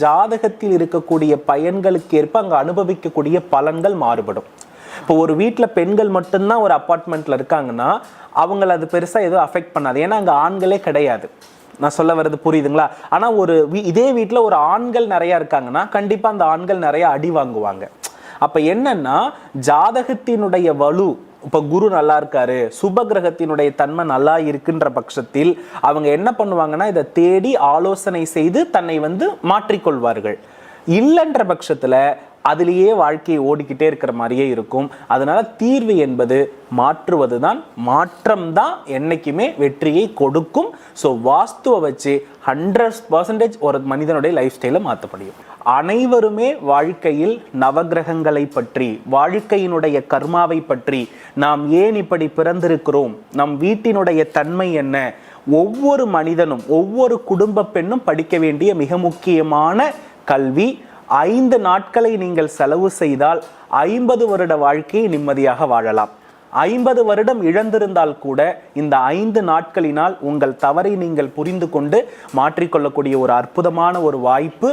ஜாதகத்தில் இருக்கக்கூடிய பயன்களுக்கு ஏற்ப அங்க அனுபவிக்கக்கூடிய பலன்கள் மாறுபடும். இப்போ ஒரு வீட்டில் பெண்கள் மட்டும்தான் ஒரு அப்பார்ட்மெண்ட்ல இருக்காங்கன்னா அவங்களை அது பெருசா எதுவும் அஃபெக்ட் பண்ணாது, ஏன்னா அங்க ஆண்களே கிடையாது. நான் சொல்ல வர்றது புரியுதுங்களா? ஆனா இதே வீட்டில் ஒரு ஆண்கள் நிறைய இருக்காங்கன்னா கண்டிப்பா அந்த ஆண்கள் நிறைய அடி வாங்குவாங்க. அப்ப என்னன்னா ஜாதகத்தினுடைய வலு, இப்ப குரு நல்லா இருக்காரு, சுப கிரகத்தினுடைய தன்மை நல்லா இருக்குன்ற பட்சத்தில் அவங்க என்ன பண்ணுவாங்கன்னா இதை தேடி ஆலோசனை செய்து தன்னை மாற்றிக்கொள்வார்கள். இல்லைன்ற பட்சத்துல அதிலேயே வாழ்க்கையை ஓடிக்கிட்டே இருக்கிற மாதிரியே இருக்கும். அதனால தீர்வு என்பது மாற்றுவதுதான். மாற்றம் தான் என்னைக்குமே வெற்றியை கொடுக்கும். ஸோ வாஸ்துவை வச்சு 100% ஒரு மனிதனுடைய லைஃப் ஸ்டைலை மாற்ற முடியும். அனைவருமே வாழ்க்கையில் நவகிரகங்களை பற்றி, வாழ்க்கையினுடைய கர்மாவை பற்றி, நாம் ஏன் இப்படி பிறந்திருக்கிறோம், நம் வீட்டினுடைய தன்மை என்ன, ஒவ்வொரு மனிதனும் ஒவ்வொரு குடும்ப பெண்ணும் படிக்க வேண்டிய மிக முக்கியமான கல்வி. 5 நாட்களை நீங்கள் செலவு செய்தால் 50 வருட வாழ்க்கையை நிம்மதியாக வாழலாம். 50 வருடம் இழந்திருந்தால் கூட இந்த 5 நாட்களினால் உங்கள் தவறை நீங்கள் புரிந்து கொண்டு மாற்றிக்கொள்ளக்கூடிய ஒரு அற்புதமான ஒரு வாய்ப்பு